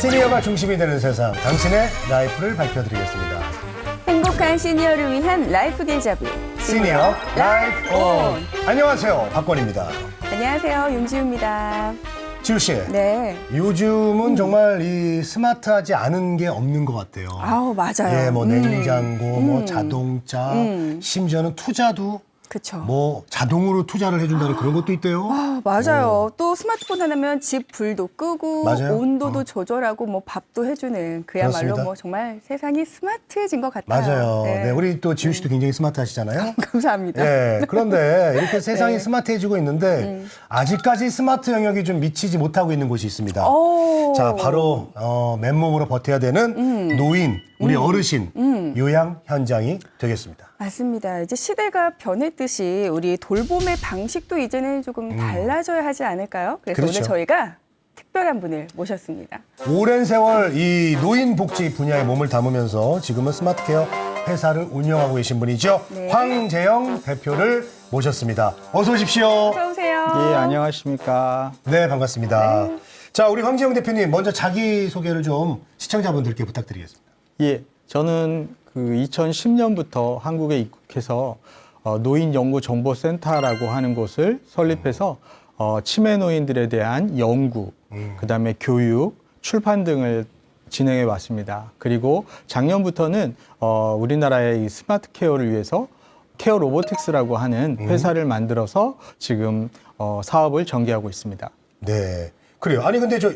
시니어가 중심이 되는 세상, 당신의 라이프를 밝혀드리겠습니다. 행복한 시니어를 위한 라이프 길잡이 시니어 라이프 온. 안녕하세요, 박권입니다. 안녕하세요, 윤지우입니다. 지우 씨, 네. 요즘은 정말 이 스마트하지 않은 게 없는 것 같아요. 아우, 맞아요. 예, 뭐 냉장고, 뭐 자동차, 심지어는 투자도 그쵸. 뭐 자동으로 투자를 해준다는 그런 것도 있대요. 아, 맞아요. 또 스마트폰 하나면 집 불도 끄고 맞아요. 온도도 조절하고 뭐 밥도 해주는 그야말로 그렇습니다. 뭐 정말 세상이 스마트해진 것 같아요. 맞아요. 네, 우리 또 지우 씨도 굉장히 스마트하시잖아요. 감사합니다. 예, 그런데 이렇게 세상이 네. 스마트해지고 있는데 아직까지 스마트 영역이 좀 미치지 못하고 있는 곳이 있습니다. 오. 자, 바로 맨몸으로 버텨야 되는 노인, 우리 어르신 요양 현장이 되겠습니다. 맞습니다. 이제 시대가 변했듯이 우리 돌봄의 방식도 이제는 조금 달라져야 하지 않을까요? 그래서 그렇죠. 오늘 저희가 특별한 분을 모셨습니다. 오랜 세월 이 노인 복지 분야에 몸을 담으면서 지금은 스마트케어 회사를 운영하고 계신 분이죠. 네. 황재영 대표를 모셨습니다. 어서 오십시오. 어서 오세요. 예, 안녕하십니까. 네, 반갑습니다. 자, 우리 황재영 대표님 먼저 자기소개를 좀 시청자분들께 부탁드리겠습니다. 예, 저는 그 2010년부터 한국에 입국해서 노인연구정보센터라고 하는 곳을 설립해서 치매 노인들에 대한 연구, 그다음에 교육, 출판 등을 진행해 왔습니다. 그리고 작년부터는 우리나라의 이 스마트 케어를 위해서 케어 로보틱스라고 하는 회사를 만들어서 지금 사업을 전개하고 있습니다. 네, 그래요. 아니 근데 저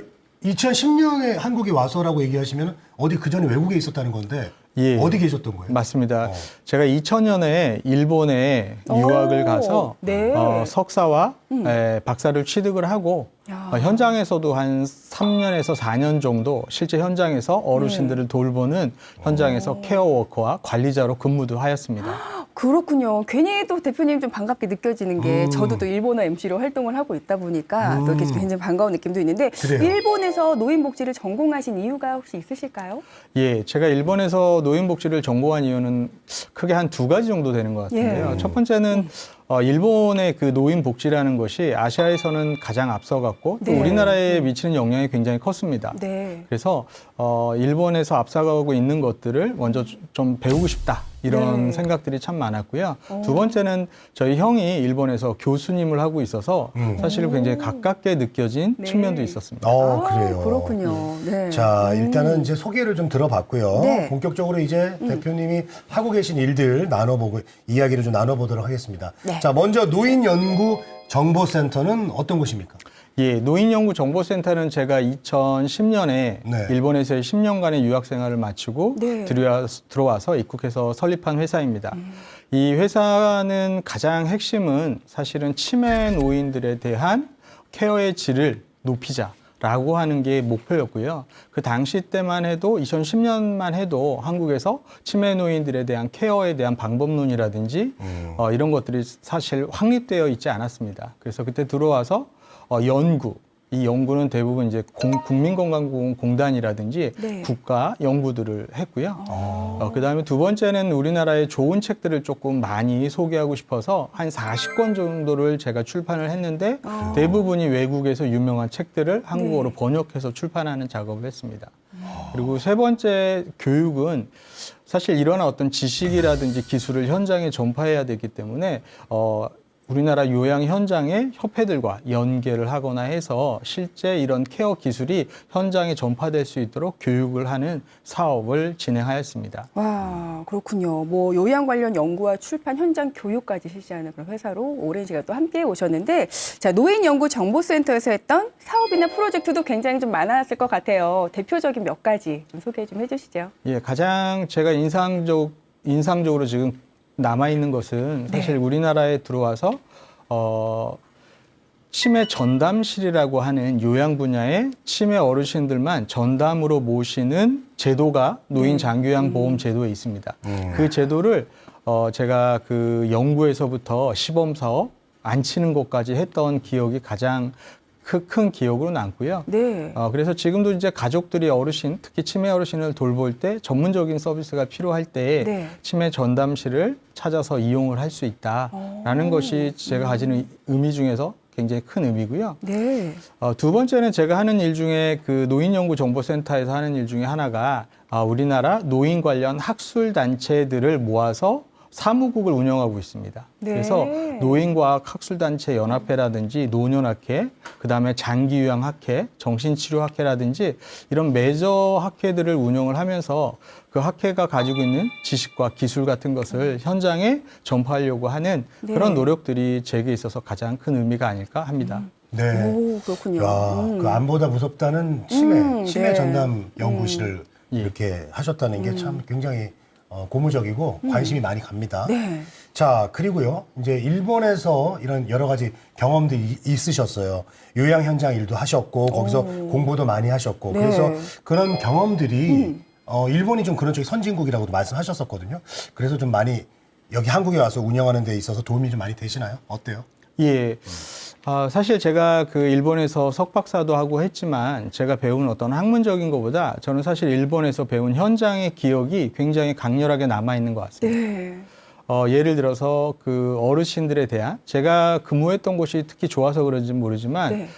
2010년에 한국에 와서라고 얘기하시면 어디 그 전에 외국에 있었다는 건데 예. 어디 계셨던 거예요? 맞습니다. 제가 2000년에 일본에 유학을 가서 네. 석사와 박사를 취득을 하고 야. 현장에서도 한 3년에서 4년 정도 실제 현장에서 어르신들을 돌보는 현장에서 케어워커와 관리자로 근무도 하였습니다. 그렇군요. 괜히 또 대표님 좀 반갑게 느껴지는 게 저도 또 일본어 MC로 활동을 하고 있다 보니까 또 이렇게 굉장히 반가운 느낌도 있는데 그래요. 일본에서 노인복지를 전공하신 이유가 혹시 있으실까요? 예, 제가 일본에서 노인복지를 전공한 이유는 크게 한 두 가지 정도 되는 것 같은데요. 예. 첫 번째는 일본의 그 노인복지라는 것이 아시아에서는 가장 앞서갔고 또 네. 우리나라에 미치는 영향이 굉장히 컸습니다. 네. 그래서 일본에서 앞서가고 있는 것들을 먼저 좀 배우고 싶다 이런 네. 생각들이 참 많았고요. 두 번째는 저희 형이 일본에서 교수님을 하고 있어서 사실 굉장히 가깝게 느껴진 네. 측면도 있었습니다. 그래요. 그렇군요. 네. 자, 일단은 이제 소개를 좀 들어봤고요. 네. 본격적으로 이제 대표님이 하고 계신 일들 나눠보고 이야기를 좀 나눠보도록 하겠습니다. 네. 자, 먼저 노인연구정보센터는 어떤 곳입니까? 예, 노인연구정보센터는 제가 2010년에 네. 일본에서의 10년간의 유학 생활을 마치고 네. 들어와서 입국해서 설립한 회사입니다. 이 회사는 가장 핵심은 사실은 치매 노인들에 대한 케어의 질을 높이자라고 하는 게 목표였고요. 그 당시 때만 해도 2010년만 해도 한국에서 치매 노인들에 대한 케어에 대한 방법론이라든지 이런 것들이 사실 확립되어 있지 않았습니다. 그래서 그때 들어와서 이 연구는 대부분 이제 국민건강공단이라든지 네. 국가 연구들을 했고요. 그다음에 두 번째는 우리나라의 좋은 책들을 조금 많이 소개하고 싶어서 한 40권 정도를 제가 출판을 했는데 대부분이 외국에서 유명한 책들을 한국어로 번역해서 출판하는 작업을 했습니다. 그리고 세 번째 교육은 사실 이런 어떤 지식이라든지 기술을 현장에 전파해야 되기 때문에 우리나라 요양 현장의 협회들과 연계를 하거나 해서 실제 이런 케어 기술이 현장에 전파될 수 있도록 교육을 하는 사업을 진행하였습니다. 와, 그렇군요. 뭐 요양 관련 연구와 출판 현장 교육까지 실시하는 그런 회사로 오랜 시간 또 함께 오셨는데, 자, 노인연구정보센터에서 했던 사업이나 프로젝트도 굉장히 좀 많았을 것 같아요. 대표적인 몇 가지 좀 소개 좀 해주시죠. 예, 가장 제가 인상적으로 지금 남아있는 것은 사실 우리나라에 들어와서 치매 전담실이라고 하는 요양 분야의 치매 어르신들만 전담으로 모시는 제도가 노인 장기요양 보험 제도에 있습니다. 그 제도를 제가 그 연구에서부터 시범 사업 안치는 것까지 했던 기억이 가장 큰 기억으로 남고요. 네. 그래서 지금도 이제 가족들이 어르신, 특히 치매 어르신을 돌볼 때 전문적인 서비스가 필요할 때 네. 치매 전담실을 찾아서 이용을 할 수 있다라는 것이 제가 가지는 의미 중에서 굉장히 큰 의미고요. 네. 두 번째는 제가 하는 일 중에 그 노인연구정보센터에서 하는 일 중에 하나가 우리나라 노인 관련 학술 단체들을 모아서 사무국을 운영하고 있습니다. 네. 그래서 노인과학 학술단체 연합회라든지 노년학회, 그다음에 장기요양학회, 정신치료학회라든지 이런 메저 학회들을 운영을 하면서 그 학회가 가지고 있는 지식과 기술 같은 것을 현장에 전파하려고 하는 네. 그런 노력들이 제게 있어서 가장 큰 의미가 아닐까 합니다. 네. 오, 그렇군요. 야, 그 암보다 무섭다는 치매 네. 전담 연구실을 예. 이렇게 하셨다는 게 참 굉장히 고무적이고 관심이 많이 갑니다. 네. 자, 그리고요. 이제 일본에서 이런 여러 가지 경험들이 있으셨어요. 요양 현장 일도 하셨고 거기서 공부도 많이 하셨고 네. 그래서 그런 경험들이 일본이 좀 그런 쪽이 선진국이라고도 말씀하셨었거든요. 그래서 좀 많이 여기 한국에 와서 운영하는 데 있어서 도움이 좀 많이 되시나요? 어때요? 예. 사실 제가 그 일본에서 석박사도 하고 했지만 제가 배운 어떤 학문적인 것보다 저는 사실 일본에서 배운 현장의 기억이 굉장히 강렬하게 남아있는 것 같습니다. 네. 예를 들어서 그 어르신들에 대한 제가 근무했던 곳이 특히 좋아서 그런지 모르지만 네.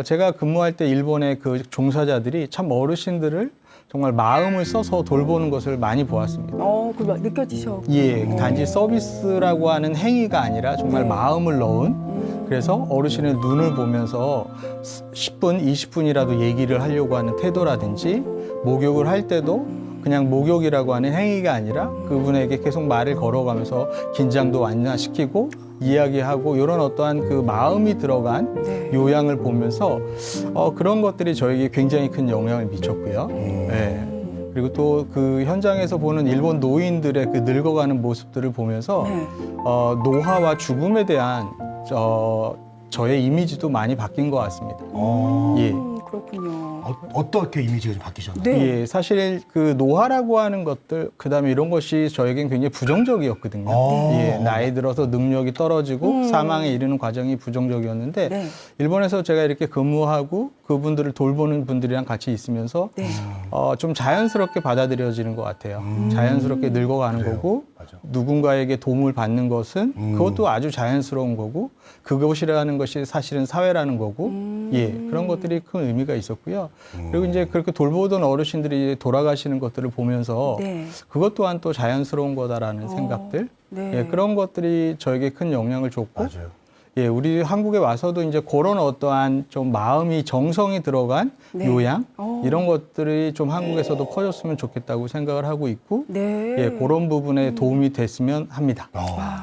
제가 근무할 때 일본의 그 종사자들이 참 어르신들을 정말 마음을 써서 돌보는 것을 많이 보았습니다. 그거 느껴지셔. 예, 단지 서비스라고 하는 행위가 아니라 정말 네. 마음을 넣은 그래서 어르신의 눈을 보면서 10분, 20분이라도 얘기를 하려고 하는 태도라든지 목욕을 할 때도 그냥 목욕이라고 하는 행위가 아니라 그분에게 계속 말을 걸어가면서 긴장도 완화시키고 이야기하고 이런 어떠한 그 마음이 들어간 네. 요양을 보면서 그런 것들이 저에게 굉장히 큰 영향을 미쳤고요. 예. 그리고 또 그 현장에서 보는 일본 노인들의 그 늙어가는 모습들을 보면서 네. 노화와 죽음에 대한 저의 이미지도 많이 바뀐 것 같습니다. 예. 그렇군요. 어떻게 이미지가 좀 바뀌셨나요? 네. 예, 사실 그 노화라고 하는 것들, 그다음에 이런 것이 저에겐 굉장히 부정적이었거든요. 예, 나이 들어서 능력이 떨어지고 사망에 이르는 과정이 부정적이었는데 네. 일본에서 제가 이렇게 근무하고 그분들을 돌보는 분들이랑 같이 있으면서 네. 좀 자연스럽게 받아들여지는 것 같아요. 자연스럽게 늙어가는 그래요. 거고 맞아. 누군가에게 도움을 받는 것은 그것도 아주 자연스러운 거고 그것이라는 것이 사실은 사회라는 거고 예, 그런 것들이 큰 의미가 있었고요. 그리고 이제 그렇게 돌보던 어르신들이 돌아가시는 것들을 보면서 네. 그것 또한 또 자연스러운 거다라는 생각들 네. 예, 그런 것들이 저에게 큰 영향을 줬고 맞아요. 예, 우리 한국에 와서도 이제 그런 어떠한 좀 마음이 정성이 들어간 네. 요양 이런 것들이 좀 한국에서도 퍼졌으면 좋겠다고 생각을 하고 있고 네. 예, 그런 부분에 도움이 됐으면 합니다.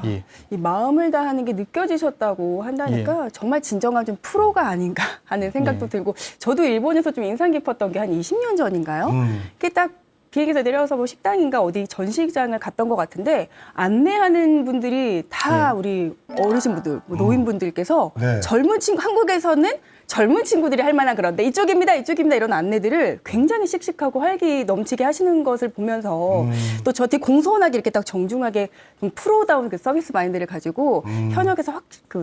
예. 이 마음을 다하는 게 느껴지셨다고 한다니까 정말 진정한 좀 프로가 아닌가 하는 생각도 들고 저도 일본에서 좀 인상 깊었던 게 한 20년 전인가요? 그게 딱 비행기에서 내려서 뭐 식당인가 어디 전시장을 갔던 것 같은데 안내하는 분들이 다 우리 어르신분들, 뭐 노인분들께서 네. 젊은 친구 한국에서는 젊은 친구들이 할 만한 그런데 이쪽입니다 이런 안내들을 굉장히 씩씩하고 활기 넘치게 하시는 것을 보면서 또 저 뒤 공손하게 이렇게 딱 정중하게 좀 프로다운 그 서비스 마인드를 가지고 현역에서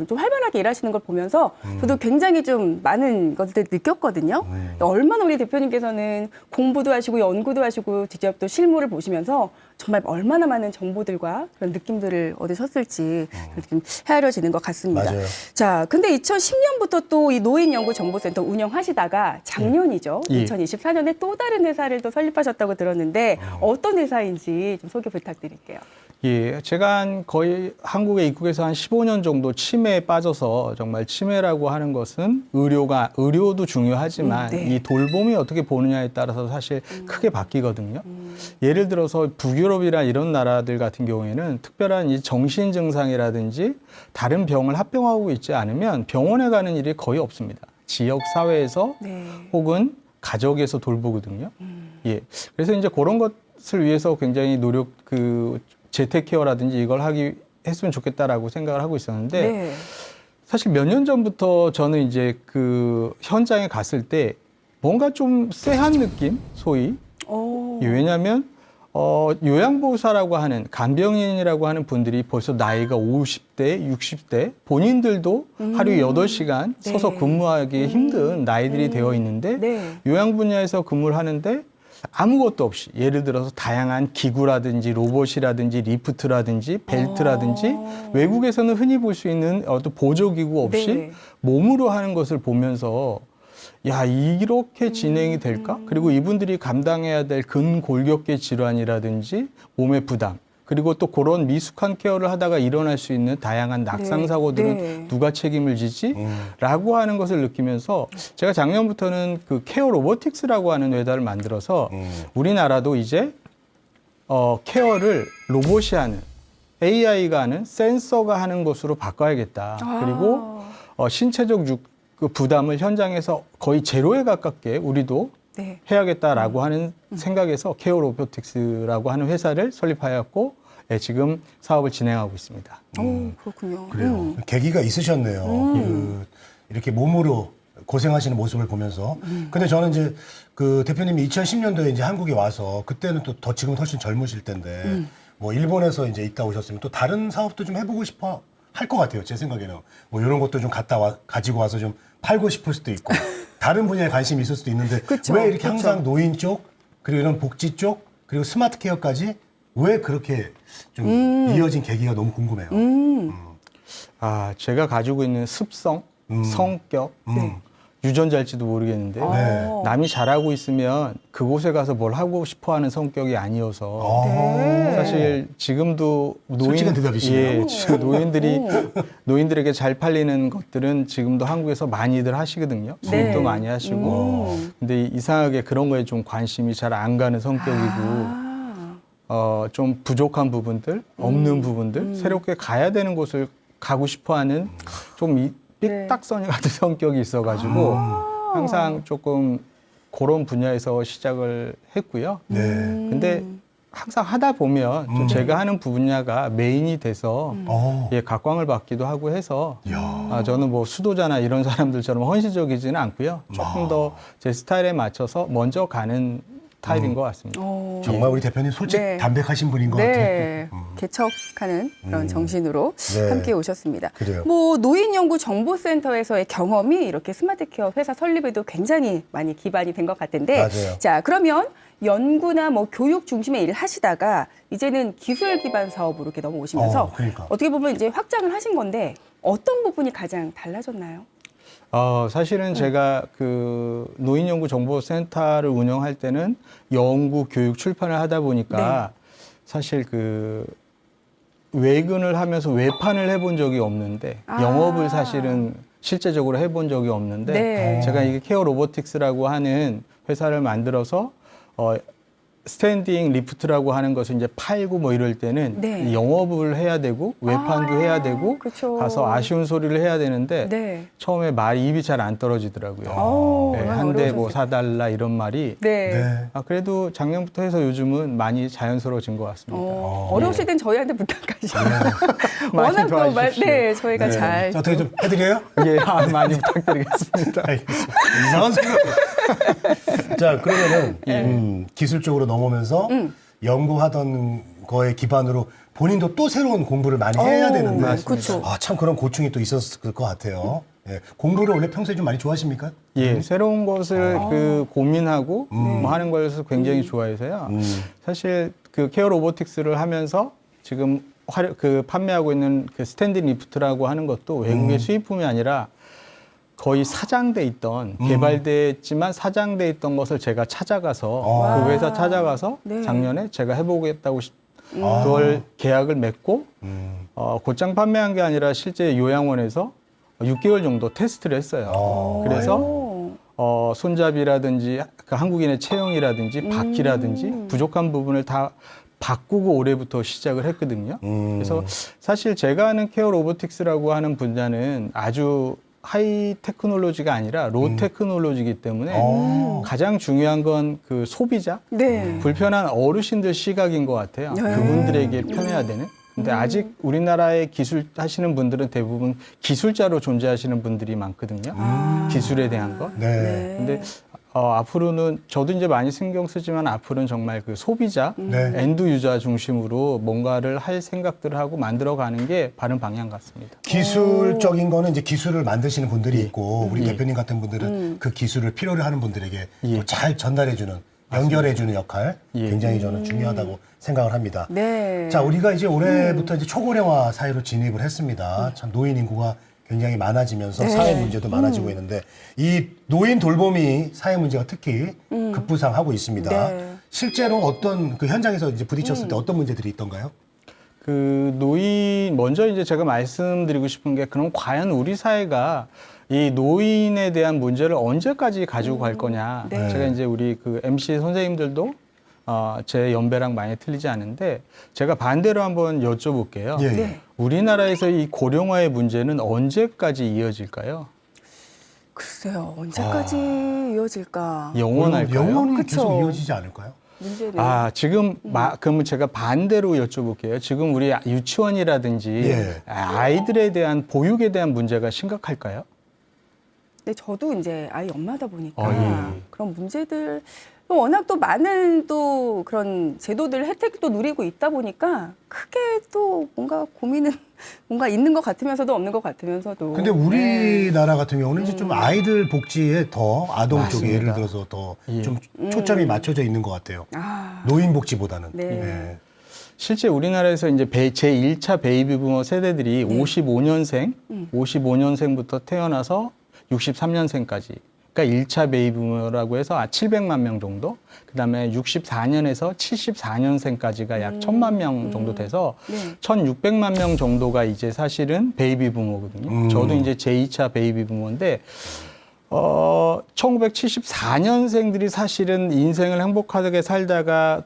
좀 활발하게 일하시는 걸 보면서 저도 굉장히 좀 많은 것들을 느꼈거든요. 얼마나 우리 대표님께서는 공부도 하시고 연구도 하시고 직접 또 실무를 보시면서 정말 얼마나 많은 정보들과 그런 느낌들을 얻으셨을지 좀 헤아려지는 것 같습니다. 맞아요. 자, 근데 2010년부터 또 이 노인연구정보센터 운영하시다가 작년이죠. 예. 2024년에 또 다른 회사를 또 설립하셨다고 들었는데 어떤 회사인지 좀 소개 부탁드릴게요. 예, 제가 거의 한국에 입국해서 한 15년 정도 치매에 빠져서 정말 치매라고 하는 것은 의료도 중요하지만 네. 이 돌봄이 어떻게 보느냐에 따라서 사실 크게 바뀌거든요. 예를 들어서 북유럽이나 이런 나라들 같은 경우에는 특별한 이 정신 증상이라든지 다른 병을 합병하고 있지 않으면 병원에 가는 일이 거의 없습니다. 지역 사회에서 네. 혹은 가족에서 돌보거든요. 예, 그래서 이제 그런 것을 위해서 굉장히 재택케어라든지 이걸 했으면 좋겠다라고 생각을 하고 있었는데 네. 사실 몇 년 전부터 저는 이제 그 현장에 갔을 때 뭔가 좀 쎄한 느낌, 소위. 오. 예, 왜냐하면 요양보호사라고 하는 간병인이라고 하는 분들이 벌써 나이가 50대, 60대 본인들도 하루 8시간 네. 서서 근무하기 힘든 나이들이 되어 있는데 네. 요양 분야에서 근무를 하는데 아무것도 없이 예를 들어서 다양한 기구라든지 로봇이라든지 리프트라든지 벨트라든지 외국에서는 흔히 볼 수 있는 어떤 보조기구 없이 네. 몸으로 하는 것을 보면서 야, 이렇게 진행이 될까? 그리고 이분들이 감당해야 될 근골격계 질환이라든지 몸의 부담, 그리고 또 그런 미숙한 케어를 하다가 일어날 수 있는 다양한 낙상 사고들은 네. 누가 책임을 지지? 라고 하는 것을 느끼면서 제가 작년부터는 그 케어 로보틱스라고 하는 회사를 만들어서 우리나라도 이제 케어를 로봇이 하는, AI가 하는, 센서가 하는 것으로 바꿔야겠다. 그리고 신체적 그 부담을 현장에서 거의 제로에 가깝게 우리도 네. 해야겠다라고 하는 생각에서 케어 로보틱스라고 하는 회사를 설립하였고, 네, 지금 사업을 진행하고 있습니다. 오, 그렇군요. 그래요. 계기가 있으셨네요. 이렇게 몸으로 고생하시는 모습을 보면서. 근데 저는 이제 그 대표님이 2010년도에 이제 한국에 와서 그때는 또 더 지금 훨씬 젊으실 텐데 뭐 일본에서 이제 있다 오셨으면 또 다른 사업도 좀 해보고 싶어 할 것 같아요. 제 생각에는 뭐 이런 것도 좀 가지고 와서 좀 팔고 싶을 수도 있고 다른 분야에 관심이 있을 수도 있는데 그쵸, 왜 이렇게 그쵸. 항상 노인 쪽 그리고 이런 복지 쪽 그리고 스마트 케어까지 왜 그렇게 좀 이어진 계기가 너무 궁금해요. 아, 제가 가지고 있는 습성, 성격, 유전자일지도 모르겠는데 네. 남이 잘하고 있으면 그곳에 가서 뭘 하고 싶어 하는 성격이 아니어서 네. 사실 지금도 솔직한 대답이시네요. 예, 지금 노인들에게 잘 팔리는 것들은 지금도 한국에서 많이들 하시거든요. 수입도 네. 많이 하시고. 근데 이상하게 그런 거에 좀 관심이 잘 안 가는 성격이고 좀 부족한 부분들, 없는 부분들, 새롭게 가야 되는 곳을 가고 싶어 하는 좀 삐딱선이 같은 성격이 있어가지고 항상 조금 그런 분야에서 시작을 했고요. 네. 근데 항상 하다 보면 좀 제가 하는 분야가 메인이 돼서 예, 각광을 받기도 하고 해서 저는 뭐 수도자나 이런 사람들처럼 헌신적이지는 않고요. 조금 더 제 스타일에 맞춰서 먼저 가는 타입인 것 같습니다. 정말 우리 대표님 솔직 네. 담백하신 분인 것 같아요. 네, 개척하는 그런 정신으로 네. 함께 오셨습니다. 그래요. 뭐 노인연구정보센터에서의 경험이 이렇게 스마트케어 회사 설립에도 굉장히 많이 기반이 된 것 같은데, 맞아요. 자 그러면 연구나 뭐 교육 중심의 일을 하시다가 이제는 기술 기반 사업으로 이렇게 넘어오시면서 그러니까. 어떻게 보면 이제 확장을 하신 건데 어떤 부분이 가장 달라졌나요? 사실은 제가 그 노인연구정보센터를 운영할 때는 연구, 교육, 출판을 하다 보니까 사실 그 외근을 하면서 외판을 해본 적이 없는데 영업을 사실은 실제적으로 해본 적이 없는데 네. 제가 이게 케어 로보틱스라고 하는 회사를 만들어서 스탠딩 리프트라고 하는 것을 이제 팔고 뭐 이럴 때는 네. 영업을 해야 되고 외판도 해야 되고 그쵸. 가서 아쉬운 소리를 해야 되는데 네. 처음에 말이 입이 잘 안 떨어지더라고요. 네, 얼마나 한 대 뭐 어려우셨을까. 사달라 이런 말이. 네. 네. 그래도 작년부터 해서 요즘은 많이 자연스러워진 것 같습니다. 어려우실 땐 저희한테 부탁하시죠. 많이 워낙 또 도와주십시오. 네, 저희가 네. 잘. 어떻게 좀 해드려요? 예, 많이 부탁드리겠습니다. 알겠습니다. 이상한 소리. 자, 그러면은 기술적으로 넘어오면서 연구하던 거에 기반으로 본인도 또 새로운 공부를 많이 해야 되는데 맞습니다. 그쵸. 참 그런 고충이 또 있었을 것 같아요. 예. 공부를 원래 평소에 좀 많이 좋아하십니까? 예, 새로운 것을 그 고민하고 뭐 하는 것을 굉장히 좋아해서요. 사실 그 케어 로보틱스를 하면서 지금 판매하고 있는 그 스탠딩 리프트라고 하는 것도 외국의 수입품이 아니라 거의 사장돼 있던 개발됐지만 사장돼 있던 것을 제가 찾아가서 그 회사 찾아가서 네. 작년에 제가 해보겠다고 그걸 계약을 맺고 곧장 판매한 게 아니라 실제 요양원에서 6개월 정도 테스트를 했어요. 그래서 손잡이라든지 그 한국인의 체형이라든지 바퀴라든지 부족한 부분을 다 바꾸고 올해부터 시작을 했거든요. 그래서 사실 제가 하는 케어 로보틱스라고 하는 분야는 아주 하이 테크놀로지가 아니라 로 테크놀로지이기 때문에 가장 중요한 건 그 소비자, 네. 불편한 어르신들 시각인 것 같아요. 네. 그분들에게 편해야 되는. 근데 아직 우리나라의 기술 하시는 분들은 대부분 기술자로 존재하시는 분들이 많거든요. 기술에 대한 거. 네. 근데 앞으로는 저도 이제 많이 신경 쓰지만 앞으로는 정말 그 소비자, 네. 엔드 유저 중심으로 뭔가를 할 생각들을 하고 만들어가는 게 바른 방향 같습니다. 기술적인 거는 이제 기술을 만드시는 분들이 있고 우리 예. 대표님 같은 분들은 그 기술을 필요로 하는 분들에게 예. 또 잘 전달해주는 연결해주는 역할 예. 굉장히 저는 중요하다고 생각을 합니다. 네. 자, 우리가 이제 올해부터 이제 초고령화 사회로 진입을 했습니다. 참 노인 인구가 굉장히 많아지면서 네. 사회 문제도 많아지고 있는데 이 노인 돌봄이 사회 문제가 특히 급부상하고 있습니다. 네. 실제로 어떤 그 현장에서 이제 부딪혔을 때 어떤 문제들이 있던가요? 그 노인 먼저 이제 제가 말씀드리고 싶은 게 그럼 과연 우리 사회가 이 노인에 대한 문제를 언제까지 가지고 갈 거냐. 네. 제가 이제 우리 그 MC 선생님들도 제 연배랑 많이 틀리지 않은데 제가 반대로 한번 여쭤볼게요. 예. 네. 우리나라에서 이 고령화의 문제는 언제까지 이어질까요? 글쎄요, 언제까지 이어질까? 영원할까요? 영원히 그쵸. 계속 이어지지 않을까요? 문제는. 지금 그러면 제가 반대로 여쭤볼게요. 지금 우리 유치원이라든지 예. 아이들에 대한 보육에 대한 문제가 심각할까요? 근데 저도 이제 아이 엄마다 보니까 예. 그런 문제들 워낙 또 많은 또 그런 제도들 혜택도 누리고 있다 보니까 크게 또 뭔가 고민은 뭔가 있는 것 같으면서도 없는 것 같으면서도. 근데 네. 우리나라 같은 경우는 이제 좀 아이들 복지에 더 아동 쪽에 맞습니다. 예를 들어서 더 예. 좀 초점이 맞춰져 있는 것 같아요. 아, 노인 복지보다는. 네. 예. 실제 우리나라에서 이제 제1차 베이비 부머 세대들이 네. 55년생부터 태어나서 63년생까지. 그러니까 1차 베이비 부머라고 해서 700만 명 정도. 그다음에 64년에서 74년생까지가 약 1000만 명 정도 돼서 네. 1600만 명 정도가 이제 사실은 베이비 부머거든요. 저도 이제 제2차 베이비 부머인데 1974년생들이 사실은 인생을 행복하게 살다가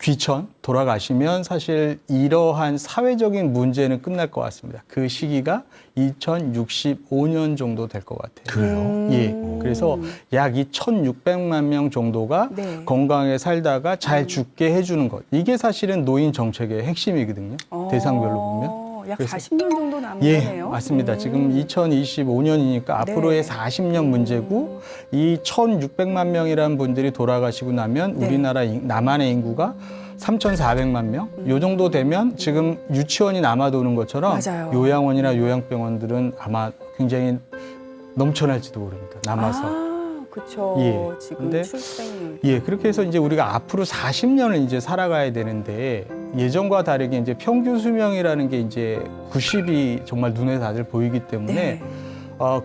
귀천 돌아가시면 사실 이러한 사회적인 문제는 끝날 것 같습니다. 그 시기가 2065년 정도 될 것 같아요. 그래요? 예. 그래서 약 2,600만 명 정도가 네. 건강하게 살다가 잘 죽게 해주는 것. 이게 사실은 노인 정책의 핵심이거든요. 대상별로 보면. 약 그래서- 40년 정도 남은 예, 거네요. 맞습니다. 지금 2025년이니까 앞으로의 네. 40년 문제고 이 1,600만 명이라는 분들이 돌아가시고 나면 네. 우리나라 남한의 인구가 3,400만 명? 요 정도 되면 지금 유치원이 남아도는 것처럼 맞아요. 요양원이나 요양병원들은 아마 굉장히 넘쳐날지도 모릅니다. 남아서. 그렇죠. 예. 지금 근데- 출생률. 예, 그렇게 해서 이제 우리가 앞으로 40년을 이제 살아가야 되는데 예전과 다르게 이제 평균 수명이라는 게 이제 90이 정말 눈에 다들 보이기 때문에 네.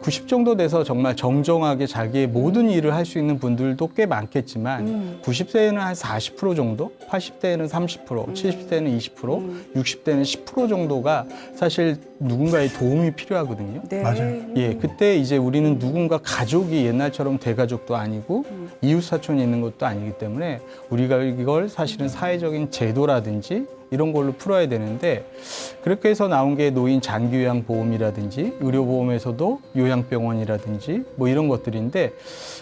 90 정도 돼서 정말 정정하게 자기의 모든 일을 할 수 있는 분들도 꽤 많겠지만 90세에는 한 40% 정도, 80대에는 30%, 70대에는 20%, 60대는 10% 정도가 사실 누군가의 도움이 필요하거든요. 네. 맞아요. 예, 그때 이제 우리는 누군가 가족이 옛날처럼 대가족도 아니고 이웃 사촌이 있는 것도 아니기 때문에 우리가 이걸 사실은 사회적인 제도라든지 이런 걸로 풀어야 되는데 그렇게 해서 나온 게 노인 장기요양 보험이라든지 의료보험에서도 요양병원이라든지 뭐 이런 것들인데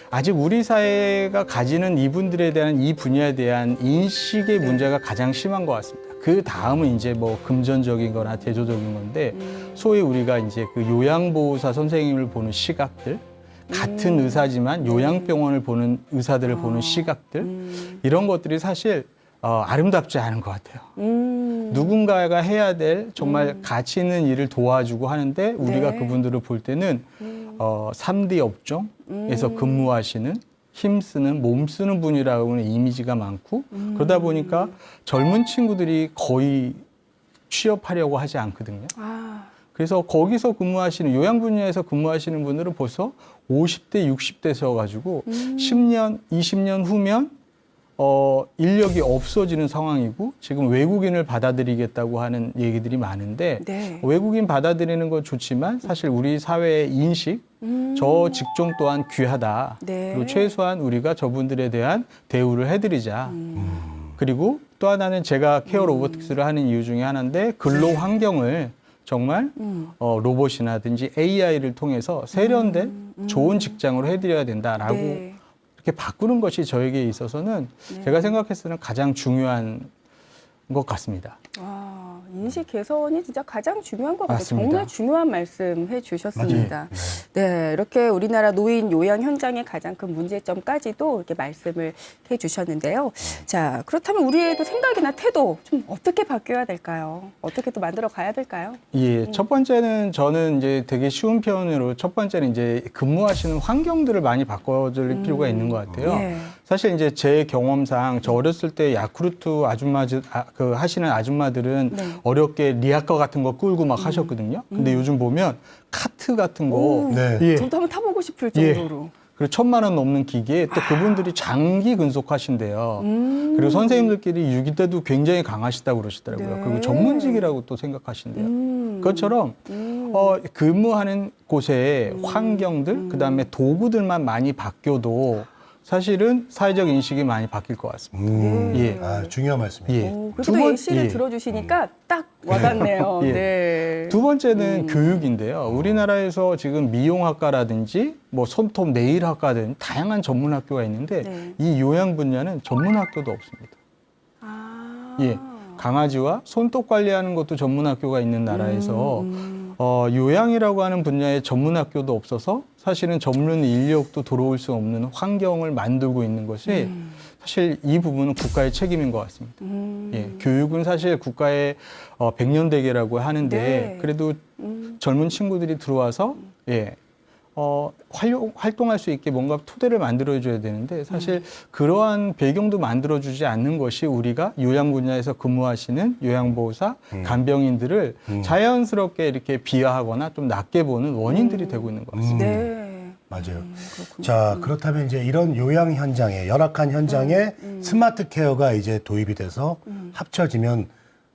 아직 우리 사회가 가지는 이분들에 대한 이 분야에 대한 인식의 문제가 가장 심한 것 같습니다. 그 다음은 이제 뭐 금전적인 거나 대조적인 건데 소위 우리가 이제 그 요양보호사 선생님을 보는 시각들 같은 의사지만 요양병원을 보는 의사들을 보는 시각들 이런 것들이 사실 아름답지 않은 것 같아요. 누군가가 해야 될 정말 가치 있는 일을 도와주고 하는데 우리가 네. 그분들을 볼 때는 3D 업종에서 근무하시는 힘쓰는 몸 쓰는 분이라고 하는 이미지가 많고 그러다 보니까 젊은 친구들이 거의 취업하려고 하지 않거든요. 아, 그래서 거기서 근무하시는 요양 분야에서 근무하시는 분들은 벌써 50대, 60대서 가지고 10년, 20년 후면 인력이 없어지는 상황이고 지금 외국인을 받아들이겠다고 하는 얘기들이 많은데 네. 외국인 받아들이는 건 좋지만 사실 우리 사회의 인식, 저 직종 또한 귀하다. 네. 그리고 최소한 우리가 저분들에 대한 대우를 해드리자. 그리고 또 하나는 제가 케어 로보틱스를 하는 이유 중에 하나인데 근로 환경을 정말 로봇이나든지 AI를 통해서 세련된 좋은 직장으로 해드려야 된다라고 네. 이렇게 바꾸는 것이 저에게 있어서는 제가 생각했을 때는 가장 중요한 것 같습니다. 와, 인식 개선이 진짜 가장 중요한 것 같아요. 맞습니다. 정말 중요한 말씀 해주셨습니다. 네, 이렇게 우리나라 노인 요양 현장의 가장 큰 문제점까지도 이렇게 말씀을 해주셨는데요. 자, 그렇다면 우리의 또 생각이나 태도 좀 어떻게 바뀌어야 될까요? 어떻게 또 만들어 가야 될까요? 예, 첫 번째는 저는 이제 되게 쉬운 표현으로 첫 번째는 이제 근무하시는 환경들을 많이 바꿔줄 필요가 있는 것 같아요. 예. 사실 이제 제 경험상 저 어렸을 때 야쿠르트 그 하시는 아줌마들은 네. 어렵게 리아커 같은 거 끌고 막 하셨거든요. 근데 요즘 보면 카트 같은 거 네. 예. 저도 한번 타보고 싶을 예. 정도로. 그리고 1,000만 원 넘는 기계에 또 그분들이 장기 근속하신대요. 그리고 선생님들끼리 유기 때도 굉장히 강하시다고 그러시더라고요. 네. 그리고 전문직이라고 또 생각하신대요. 그것처럼 근무하는 곳의 환경들, 그다음에 도구들만 많이 바뀌어도 사실은 사회적 인식이 많이 바뀔 것 같습니다. 예. 아, 중요한 말씀이에요. 예. 그래도 두 번- 예시를 예. 들어주시니까 딱 와닿네요. 예. 네. 두 번째는 교육인데요. 우리나라에서 지금 미용학과라든지 뭐 손톱 네일학과든 다양한 전문 학교가 있는데 네. 이 요양 분야는 전문 학교도 없습니다. 아. 예. 강아지와 손톱 관리하는 것도 전문 학교가 있는 나라에서 요양이라고 하는 분야의 전문 학교도 없어서 사실은 전문 인력도 들어올 수 없는 환경을 만들고 있는 것이 사실 이 부분은 국가의 책임인 것 같습니다. 예, 교육은 사실 국가의 백년대계라고 하는데 네. 그래도 젊은 친구들이 들어와서 예, 활동할 수 있게 뭔가 토대를 만들어줘야 되는데 사실 그러한 배경도 만들어주지 않는 것이 우리가 요양 분야에서 근무하시는 요양보호사, 간병인들을 자연스럽게 이렇게 비하하거나 좀 낮게 보는 원인들이 되고 있는 것 같습니다. 네. 맞아요. 그렇군요. 자, 그렇다면 이제 이런 요양 현장에, 열악한 현장에 스마트 케어가 이제 도입이 돼서 합쳐지면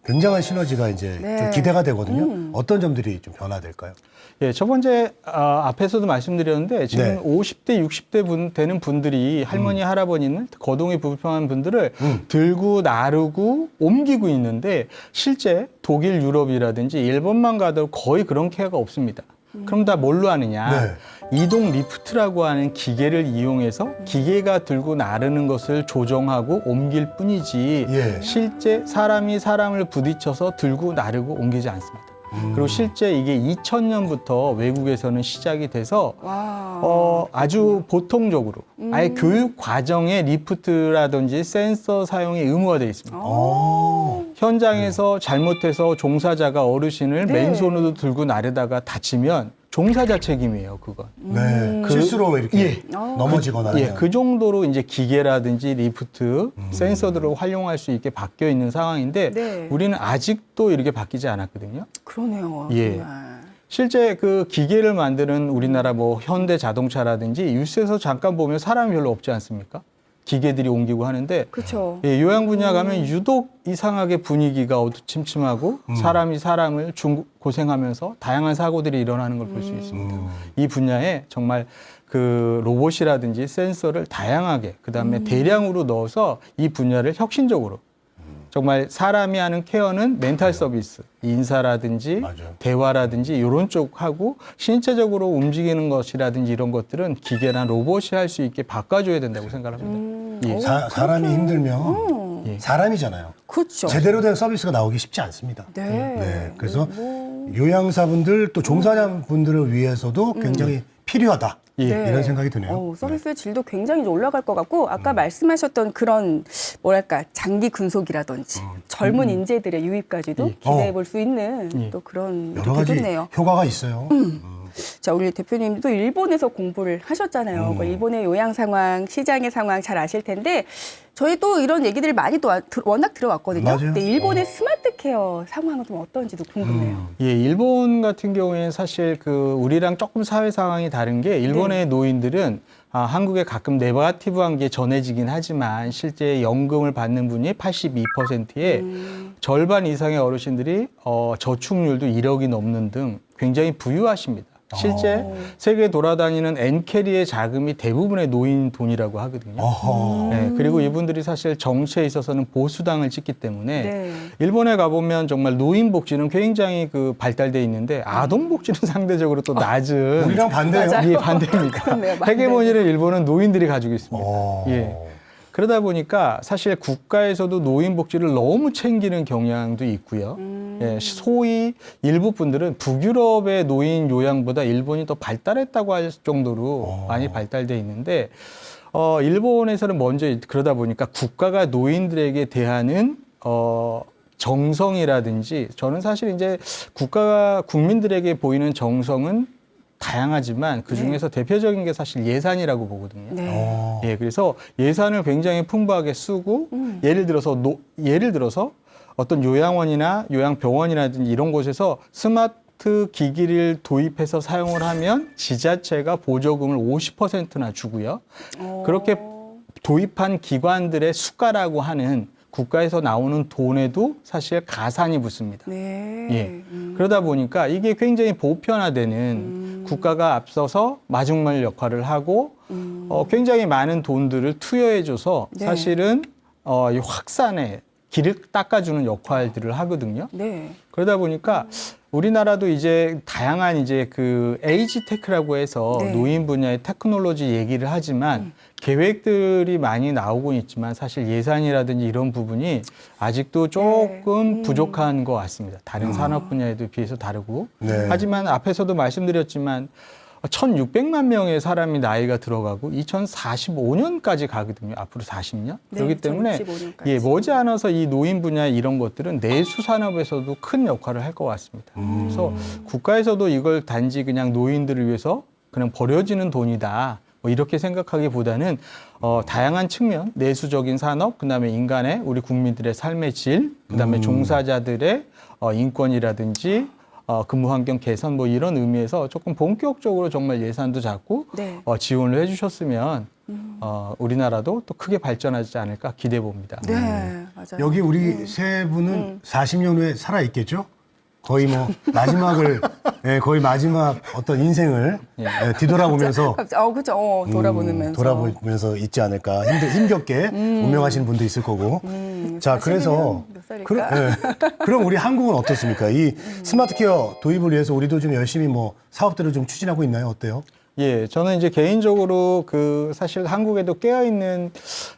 굉장한 시너지가 이제 네. 좀 기대가 되거든요. 어떤 점들이 좀 변화될까요? 예, 첫 번째 앞에서도 말씀드렸는데 지금 네. 50대, 60대 되는 분들이 할머니, 할아버지는 거동이 불편한 분들을 들고 나르고 옮기고 있는데 실제 독일, 유럽이라든지 일본만 가도 거의 그런 케어가 없습니다. 그럼 다 뭘로 하느냐? 네. 이동 리프트라고 하는 기계를 이용해서 기계가 들고 나르는 것을 조정하고 옮길 뿐이지 예. 실제 사람이 사람을 부딪혀서 들고 나르고 옮기지 않습니다. 그리고 실제 이게 2000년부터 외국에서는 시작이 돼서 와. 아주 보통적으로 아예 교육 과정에 리프트라든지 센서 사용이 의무화되어 있습니다. 현장에서 잘못해서 종사자가 어르신을 네. 맨손으로 들고 나르다가 다치면 종사자 책임이에요, 그건. 네. 실수로 이렇게 예. 넘어지거나 예, 하면. 그 정도로 이제 기계라든지 리프트, 센서들을 활용할 수 있게 바뀌어 있는 상황인데 네. 우리는 아직도 이렇게 바뀌지 않았거든요. 그러네요. 예. 정말. 실제 그 기계를 만드는 우리나라 뭐 현대 자동차라든지 뉴스에서 잠깐 보면 사람이 별로 없지 않습니까? 기계들이 옮기고 하는데 그렇죠. 예, 요양 분야 가면 유독 이상하게 분위기가 어두침침하고 사람이 사람을 고생하면서 다양한 사고들이 일어나는 걸 볼 수 있습니다. 이 분야에 정말 그 로봇이라든지 센서를 다양하게 그다음에 대량으로 넣어서 이 분야를 혁신적으로 정말 사람이 하는 케어는 멘탈 서비스, 인사라든지 맞아요. 대화라든지 이런 쪽하고 신체적으로 움직이는 것이라든지 이런 것들은 기계나 로봇이 할 수 있게 바꿔줘야 된다고 생각합니다. 예. 사람이 힘들면 예. 사람이잖아요. 그렇죠. 제대로 된 서비스가 나오기 쉽지 않습니다. 네. 네. 그래서 요양사분들 또 종사자분들을 위해서도 굉장히 필요하다. 예. 네. 이런 생각이 드네요. 서비스의 질도 굉장히 이제 올라갈 것 같고 아까 말씀하셨던 그런 뭐랄까 장기 근속이라든지 젊은 인재들의 유입까지도 예. 기대해 볼 수 있는 예. 또 그런 여러 가지 좋네요. 효과가 있어요. 자, 우리 대표님도 일본에서 공부를 하셨잖아요. 그 일본의 요양 상황, 시장의 상황 잘 아실 텐데 저희 또 이런 얘기들을 많이 또 워낙 들어왔거든요. 맞아요. 근데 일본의 스마트 케어 상황은 좀 어떤지도 궁금해요. 예, 일본 같은 경우에는 사실 그 우리랑 조금 사회 상황이 다른 게 일본의 노인들은 한국에 가끔 네거티브한 게 전해지긴 하지만 실제 연금을 받는 분이 82%에 절반 이상의 어르신들이 저축률도 1억이 넘는 등 굉장히 부유하십니다. 실제 세계 돌아다니는 엔캐리의 자금이 대부분의 노인 돈이라고 하거든요. 어허. 네, 그리고 이분들이 사실 정치에 있어서는 보수당을 찍기 때문에 네. 일본에 가보면 정말 노인 복지는 굉장히 그 발달돼 있는데 아동 복지는 상대적으로 또 낮은 우리랑 반대예요. 맞아요. 예, 반대입니다. 그렇네요. 맞네. 헤게모니를 일본은 노인들이 가지고 있습니다. 어. 예. 그러다 보니까 사실 국가에서도 노인 복지를 너무 챙기는 경향도 있고요. 예, 소위 일부 분들은 북유럽의 노인 요양보다 일본이 더 발달했다고 할 정도로 많이 발달돼 있는데 일본에서는 먼저 그러다 보니까 국가가 노인들에게 대하는 정성이라든지 저는 사실 이제 국가가 국민들에게 보이는 정성은 다양하지만 그 중에서 대표적인 게 사실 예산이라고 보거든요. 네. 예, 그래서 예산을 굉장히 풍부하게 쓰고 예를 들어서 어떤 요양원이나 요양병원이라든지 이런 곳에서 스마트 기기를 도입해서 사용을 하면 지자체가 보조금을 50%나 주고요. 그렇게 도입한 기관들의 수가라고 하는 국가에서 나오는 돈에도 사실 가산이 붙습니다. 네. 예. 그러다 보니까 이게 굉장히 보편화되는 국가가 앞서서 마중물 역할을 하고 굉장히 많은 돈들을 투여해줘서 네. 사실은 이 확산에 길을 닦아주는 역할들을 하거든요. 네. 그러다 보니까 우리나라도 이제 다양한 이제 그 에이지 테크라고 해서 네. 노인 분야의 테크놀로지 얘기를 하지만 계획들이 많이 나오고 있지만 사실 예산이라든지 이런 부분이 아직도 조금 부족한 것 같습니다. 다른 산업 분야에도 비해서 다르고. 네. 하지만 앞에서도 말씀드렸지만 1,600만 명의 사람이 나이가 들어가고 2045년까지 가거든요. 앞으로 40년. 네, 그렇기 때문에 2065년까지. 예, 머지않아서 이 노인 분야 이런 것들은 내수 산업에서도 큰 역할을 할 것 같습니다. 그래서 국가에서도 이걸 단지 그냥 노인들을 위해서 그냥 버려지는 돈이다. 뭐 이렇게 생각하기보다는 다양한 측면, 내수적인 산업, 그다음에 인간의 우리 국민들의 삶의 질, 그다음에 종사자들의 인권이라든지 근무 환경 개선 뭐 이런 의미에서 조금 본격적으로 정말 예산도 잡고 네. 지원을 해주셨으면 우리나라도 또 크게 발전하지 않을까 기대해 봅니다. 네. 맞아요. 여기 우리 세 분은 40년 후에 살아 있겠죠? 거의 뭐 마지막을 예, 거의 마지막 어떤 인생을 예, 뒤돌아보면서 그렇죠. 돌아보면서. 돌아보면서 있지 않을까. 힘겹게 운명하시는 분도 있을 거고. 자, 그래서 몇 살일까? 그럼 우리 한국은 어떻습니까? 이 스마트 케어 도입을 위해서 우리도 좀 열심히 뭐 사업들을 좀 추진하고 있나요? 어때요? 예, 저는 이제 개인적으로 그 사실 한국에도 깨어있는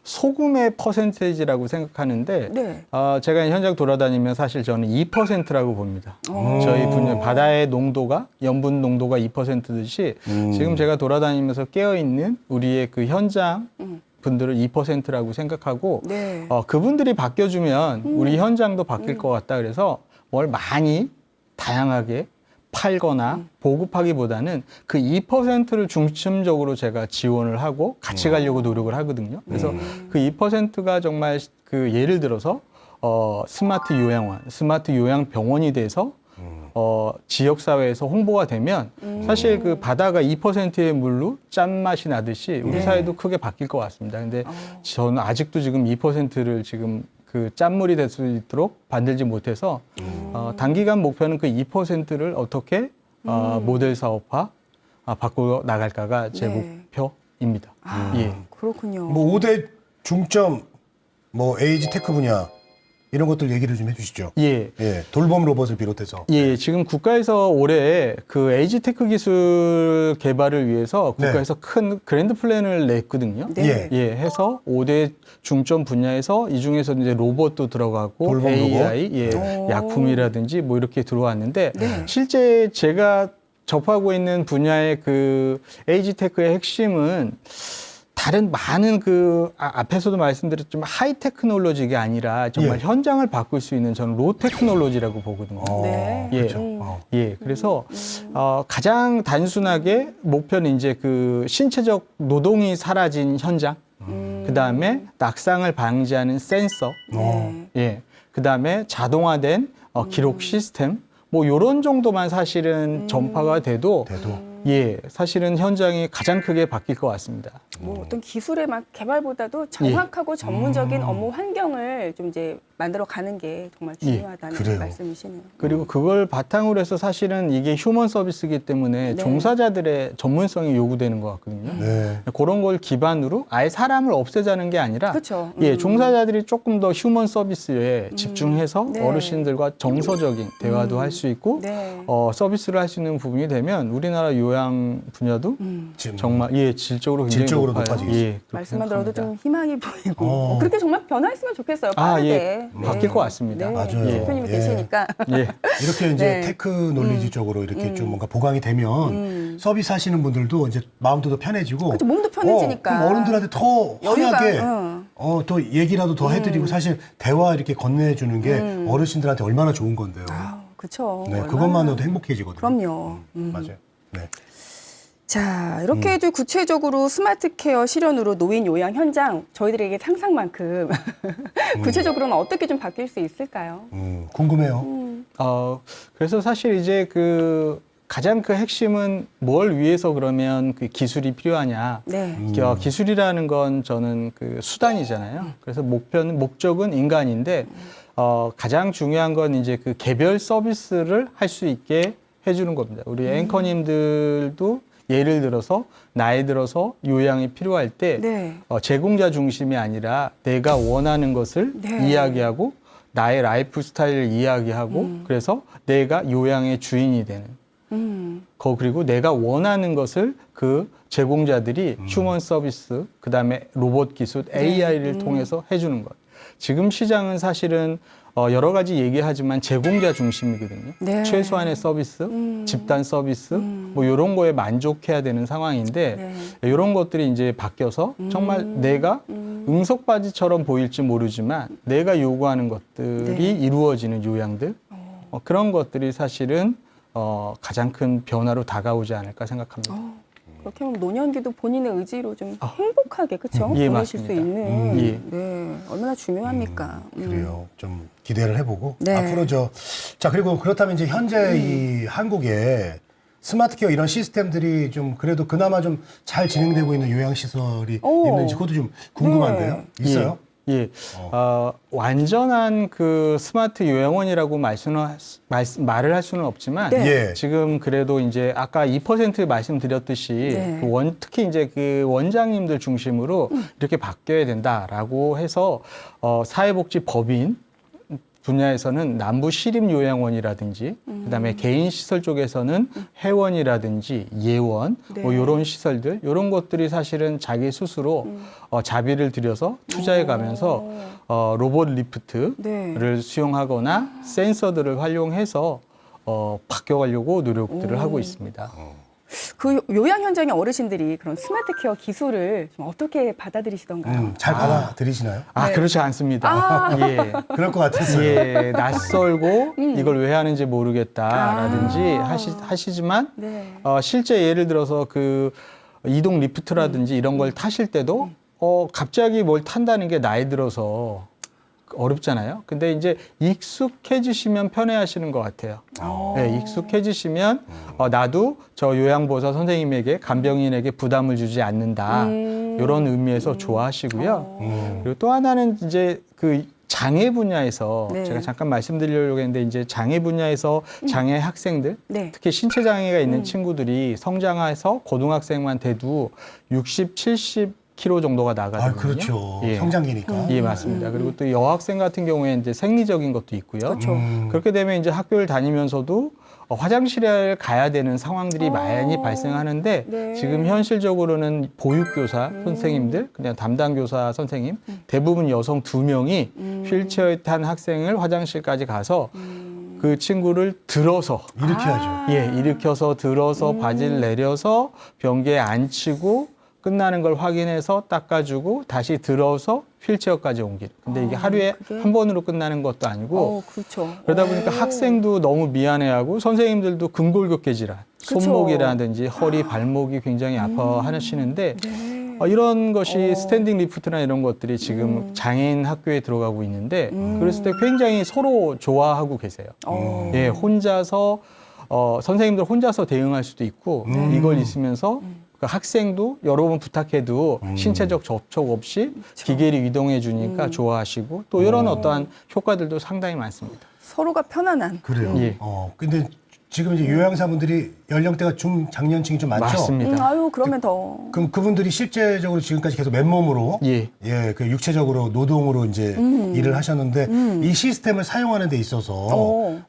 소금의 퍼센테이지라고 생각하는데 네. 제가 현장 돌아다니면 사실 저는 2%라고 봅니다. 저희 분야 바다의 농도가 염분 농도가 2%듯이 지금 제가 돌아다니면서 깨어있는 우리의 그 현장 분들을 2%라고 생각하고 네. 그분들이 바뀌어주면 우리 현장도 바뀔 것 같다. 그래서 뭘 많이 다양하게 팔거나 보급하기보다는 그 2%를 중심적으로 제가 지원을 하고 같이 가려고 노력을 하거든요. 그래서 그 2%가 정말 그 예를 들어서 스마트 요양원, 스마트 요양병원이 돼서 지역사회에서 홍보가 되면 사실 그 바다가 2%의 물로 짠맛이 나듯이 우리 네. 사회도 크게 바뀔 것 같습니다. 근데 저는 아직도 지금 2%를 지금 그 짠물이 될 수 있도록 만들지 못해서 단기간 목표는 그 2%를 어떻게 모델 사업화 바꾸어 나갈까가 제 네. 목표입니다. 예. 그렇군요. 뭐 5대 중점 뭐 에이지 테크 분야 이런 것들 얘기를 좀 해주시죠. 예. 예, 돌봄 로봇을 비롯해서. 예, 지금 국가에서 올해 그 에이지 테크 기술 개발을 위해서 국가에서 큰 그랜드 플랜을 냈거든요. 네. 예, 해서 5대 중점 분야에서 이 중에서 이제 로봇도 들어가고 돌봄 AI, 로봇? 예, 약품이라든지 뭐 이렇게 들어왔는데 네. 실제 제가 접하고 있는 분야의 그 에이지 테크의 핵심은 다른 많은 그 앞에서도 말씀드렸지만 하이 테크놀로지가 아니라 정말 예. 현장을 바꿀 수 있는 저는 로 테크놀로지라고 보거든요. 네. 예. 그렇죠. 예, 그래서 가장 단순하게 목표는 이제 그 신체적 노동이 사라진 현장, 그 다음에 낙상을 방지하는 센서, 네. 예, 그 다음에 자동화된 기록 시스템, 뭐 요런 정도만 사실은 전파가 돼도 예, 사실은 현장이 가장 크게 바뀔 것 같습니다. 뭐 어떤 기술의 막 개발보다도 정확하고 전문적인 업무 환경을 좀 이제 만들어 가는 게 정말 중요하다는 그래요. 말씀이시네요. 그리고 그걸 바탕으로 해서 사실은 이게 휴먼 서비스이기 때문에 네. 종사자들의 전문성이 요구되는 것 같거든요. 네. 그런 걸 기반으로 아예 사람을 없애자는 게 아니라 그렇죠. 예, 종사자들이 조금 더 휴먼 서비스에 집중해서 네. 어르신들과 정서적인 대화도 할 수 있고 네. 서비스를 할 수 있는 부분이 되면 우리나라 요양 분야도 지금 정말 예, 질적으로 굉장히 질적으로 높아요. 높아지겠어요. 예, 그렇게 말씀만 들어도 생각합니다. 좀 희망이 보이고 그렇게 정말 변화했으면 좋겠어요. 빠르게. 예. 바뀔 것 같습니다. 네. 맞아요. 대표님이 예. 계시니까. 예. 이렇게 이제 네. 테크놀로지 쪽으로 이렇게 좀 뭔가 보강이 되면 서비스 하시는 분들도 이제 마음도 더 편해지고 그렇죠. 몸도 편해지니까. 그럼 어른들한테 더 여유가, 환하게 응. 또 얘기라도 더 해드리고 사실 대화 이렇게 건네주는 게 어르신들한테 얼마나 좋은 건데요. 그렇죠. 네, 그것만으로도 행복해지거든요. 그럼요. 맞아요. 네. 자, 이렇게 좀 구체적으로 스마트 케어 실현으로 노인 요양 현장 저희들에게 상상만큼 구체적으로는 어떻게 좀 바뀔 수 있을까요? 궁금해요. 그래서 사실 이제 그 가장 그 핵심은 뭘 위해서 그러면 그 기술이 필요하냐. 네. 기술이라는 건 저는 그 수단이잖아요. 그래서 목적은 인간인데, 가장 중요한 건 이제 그 개별 서비스를 할 수 있게 해주는 겁니다. 우리 앵커님들도 예를 들어서 나이 들어서 요양이 필요할 때 네. 제공자 중심이 아니라 내가 원하는 것을 네. 이야기하고 나의 라이프 스타일을 이야기하고 그래서 내가 요양의 주인이 되는 그리고 내가 원하는 것을 그 제공자들이 휴먼 서비스 그다음에 로봇 기술 AI를 통해서 해주는 것. 지금 시장은 사실은 여러 가지 얘기하지만 제공자 중심이거든요. 네. 최소한의 서비스, 집단 서비스, 뭐 이런 거에 만족해야 되는 상황인데 이런 것들이 이제 바뀌어서 정말 내가 응석바지처럼 보일지 모르지만 내가 요구하는 것들이 이루어지는 요양들 그런 것들이 사실은 가장 큰 변화로 다가오지 않을까 생각합니다. 그렇게 하면 노년기도 본인의 의지로 좀 행복하게 그렇죠? 예, 보내실 맞습니다. 수 있는 예. 네, 얼마나 중요합니까? 그래요. 좀 기대를 해보고 네. 앞으로 자 그리고 그렇다면 이제 현재 이 한국에 스마트 케어 이런 시스템들이 좀 그래도 그나마 좀 잘 진행되고 있는 요양 시설이 오. 있는지 그것도 좀 궁금한데요. 네. 있어요? 예. 완전한 그 스마트 요양원이라고 말을 할 수는 없지만 네. 예. 지금 그래도 이제 아까 2% 말씀드렸듯이 네. 특히 이제 그 원장님들 중심으로 이렇게 바뀌어야 된다라고 해서 사회복지법인 분야에서는 남부 시립요양원이라든지 그다음에 개인 시설 쪽에서는 회원이라든지 예원 뭐 네. 이런 시설들 이런 것들이 사실은 자기 스스로 자비를 들여서 투자해 가면서 로봇 리프트를 네. 수용하거나 센서들을 활용해서 바뀌어가려고 노력들을 하고 있습니다. 그 요양 현장의 어르신들이 그런 스마트 케어 기술을 좀 어떻게 받아들이시던가요? 잘 받아들이시나요? 네. 그렇지 않습니다. 예. 그럴 것 같았어요. 예, 낯설고 이걸 왜 하는지 모르겠다라든지 하시지만 네. 실제 예를 들어서 그 이동 리프트라든지 이런 걸 타실 때도 갑자기 뭘 탄다는 게 나이 들어서 어렵잖아요. 근데 이제 익숙해지시면 편해하시는 것 같아요. 네, 익숙해지시면 나도 저 요양보호사 선생님에게 간병인에게 부담을 주지 않는다. 이런 의미에서 좋아하시고요. 그리고 또 하나는 이제 그 장애 분야에서 네. 제가 잠깐 말씀드리려고 했는데 이제 장애 분야에서 장애 학생들 네. 특히 신체 장애가 있는 친구들이 성장해서 고등학생만 돼도 60, 70kg 정도가 나가거든요. 그렇죠. 예. 성장기니까. 예, 맞습니다. 그리고 또 여학생 같은 경우에 이제 생리적인 것도 있고요. 그렇죠. 그렇게 되면 이제 학교를 다니면서도 화장실에 가야 되는 상황들이 많이 발생하는데 네. 지금 현실적으로는 보육교사 선생님들, 그냥 담당교사 선생님 대부분 여성 2명이 휠체어에 탄 학생을 화장실까지 가서 그 친구를 들어서 이렇게 하죠. 일으켜서 들어서 바지를 내려서 변기에 앉히고 끝나는 걸 확인해서 닦아주고 다시 들어서 휠체어까지 옮기는. 근데 이게 하루에 그게? 한 번으로 끝나는 것도 아니고 그렇죠. 그러다 보니까 학생도 너무 미안해하고 선생님들도 근골격계 질환, 그쵸. 손목이라든지 허리, 발목이 굉장히 아파하시는데 네. 이런 것이 스탠딩 리프트나 이런 것들이 지금 장애인 학교에 들어가고 있는데 그랬을 때 굉장히 서로 좋아하고 계세요. 예, 혼자서 선생님들 혼자서 대응할 수도 있고 이걸 있으면서 그 학생도 여러 번 부탁해도 신체적 접촉 없이 기계를 이동해 주니까 좋아하시고 또 이런 어떠한 효과들도 상당히 많습니다. 서로가 편안한. 그래요. 예. 근데 지금 이제 요양사분들이 연령대가 중장년층이 좀 많죠? 맞습니다. 그러면 더. 그럼 그분들이 실제적으로 지금까지 계속 맨몸으로 예. 그 육체적으로 노동으로 이제 일을 하셨는데 이 시스템을 사용하는 데 있어서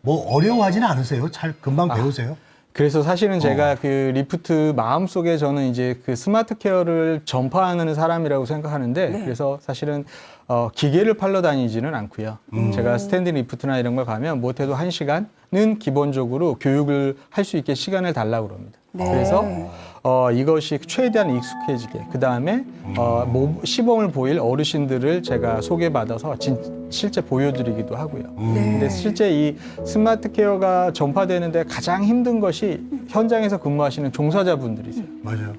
뭐 어려워하지는 않으세요? 잘 금방 배우세요? 그래서 사실은 제가 그 리프트 마음속에 저는 이제 그 스마트 케어를 전파하는 사람이라고 생각하는데 그래서 사실은 기계를 팔러 다니지는 않고요. 제가 스탠딩 리프트나 이런 걸 가면 못해도 1시간은 기본적으로 교육을 할 수 있게 시간을 달라고 그럽니다. 네. 그래서 이것이 최대한 익숙해지게 그 다음에 시범을 보일 어르신들을 제가 소개받아서 실제 보여드리기도 하고요. 근데 실제 이 스마트 케어가 전파되는데 가장 힘든 것이 현장에서 근무하시는 종사자분들이세요. 맞아요.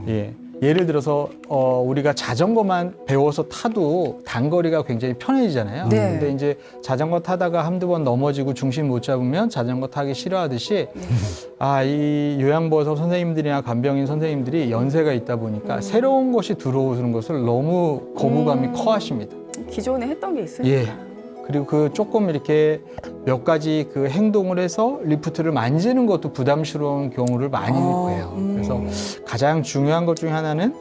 예. 예를 들어서 우리가 자전거만 배워서 타도 단거리가 굉장히 편해지잖아요. 네. 근데 이제 자전거 타다가 한두 번 넘어지고 중심 못 잡으면 자전거 타기 싫어하듯이 이 요양보호사 선생님들이나 간병인 선생님들이 연세가 있다 보니까 새로운 것이 들어오는 것을 너무 거부감이 커하십니다. 기존에 했던 게 있으니까. 예. 그리고 그 조금 이렇게 몇 가지 그 행동을 해서 리프트를 만지는 것도 부담스러운 경우를 많이 보여요. 그래서 가장 중요한 것 중에 하나는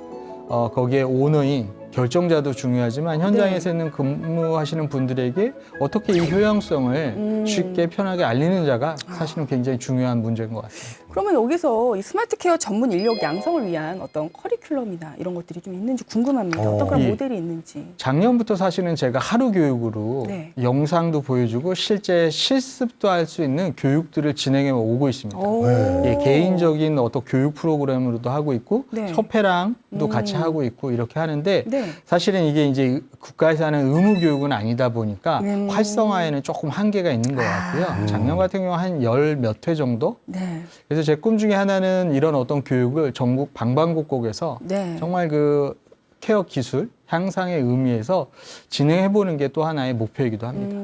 거기에 오너인 결정자도 중요하지만 현장에서 있는 근무하시는 분들에게 어떻게 이 효용성을 쉽게 편하게 알리는 자가 사실은 굉장히 중요한 문제인 것 같습니다. 그러면 여기서 이 스마트 케어 전문 인력 양성을 위한 어떤 커리큘럼이나 이런 것들이 좀 있는지 궁금합니다. 어떤 그런 예. 모델이 있는지. 작년부터 사실은 제가 하루 교육으로 네. 영상도 보여주고 실제 실습도 할 수 있는 교육들을 진행해 오고 있습니다. 오. 예, 개인적인 어떤 교육 프로그램으로도 하고 있고 네. 협회랑도 같이 하고 있고 이렇게 하는데 네. 사실은 이게 이제 국가에서 하는 의무 교육은 아니다 보니까 음. 활성화에는 조금 한계가 있는 것 같고요. 작년 같은 경우 한 열 몇 회 정도. 네. 그래서 제 꿈 중에 하나는 이런 어떤 교육을 전국 방방곡곡에서 네. 정말 그 케어 기술 향상의 의미에서 진행해 보는 게 또 하나의 목표이기도 합니다.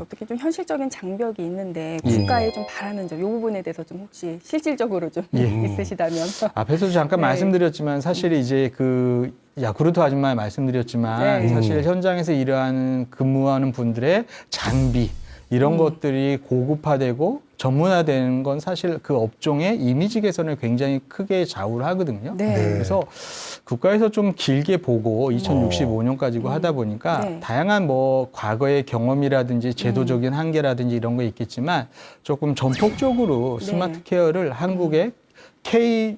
어떻게 좀 현실적인 장벽이 있는데 예. 국가에 좀 바라는 점, 이 부분에 대해서 좀 혹시 실질적으로 좀 예. 있으시다면. 앞에서도 잠깐 네. 말씀드렸지만 사실 이제 그 야쿠르트 아줌마 말씀드렸지만 네. 사실 현장에서 일하는 근무하는 분들의 장비 이런 것들이 고급화되고 전문화되는 건 사실 그 업종의 이미지 개선을 굉장히 크게 좌우를 하거든요. 네. 그래서 국가에서 좀 길게 보고 2065년까지고 하다 보니까 네. 다양한 뭐 과거의 경험이라든지 제도적인 한계라든지 이런 거 있겠지만 조금 전폭적으로 네. 스마트 케어를 한국의 K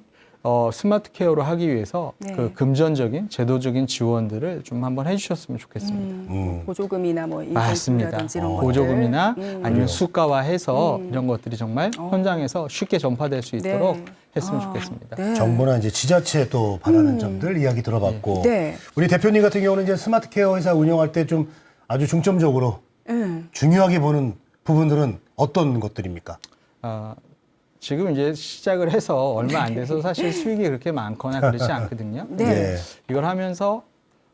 스마트 케어로 하기 위해서 네. 그 금전적인 제도적인 지원들을 좀 한번 해주셨으면 좋겠습니다. 보조금이나 뭐 맞습니다. 인센티브라든지 이런 것들. 보조금이나 아니면 그래요. 수가화해서 이런 것들이 정말 현장에서 쉽게 전파될 수 있도록 네. 했으면 아, 좋겠습니다. 네. 정부나 이제 지자체 또 바라는 점들 이야기 들어봤고 네. 우리 대표님 같은 경우는 이제 스마트 케어 회사 운영할 때 좀 아주 중점적으로 중요하게 보는 부분들은 어떤 것들입니까? 지금 이제 시작을 해서 얼마 안 돼서 사실 수익이 그렇게 많거나 그렇지 않거든요. 네. 예. 이걸 하면서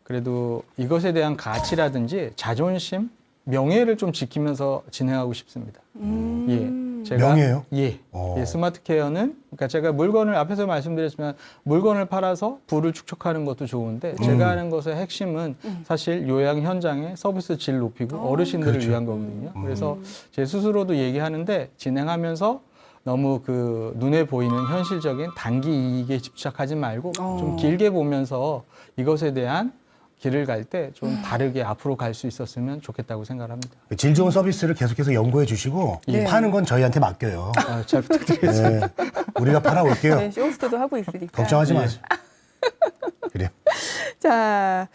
그래도 이것에 대한 가치라든지 자존심, 명예를 좀 지키면서 진행하고 싶습니다. 예, 제가 명예요? 예, 예, 스마트 케어는 그러니까 제가 물건을 앞에서 말씀드렸지만 물건을 팔아서 부를 축적하는 것도 좋은데 제가 하는 것의 핵심은 사실 요양 현장의 서비스 질 높이고 어르신들을 그렇죠. 위한 거거든요. 그래서 제 스스로도 얘기하는데 진행하면서 너무 그 눈에 보이는 현실적인 단기 이익에 집착하지 말고 좀 길게 보면서 이것에 대한 길을 갈 때 좀 다르게 앞으로 갈 수 있었으면 좋겠다고 생각합니다. 질 좋은 서비스를 계속해서 연구해 주시고 네. 파는 건 저희한테 맡겨요. 잘 부탁드리겠습니다. 네. 우리가 팔아올게요. 네, 쇼호스트도 하고 있으니까. 걱정하지 예. 마세요. 그래요. 자,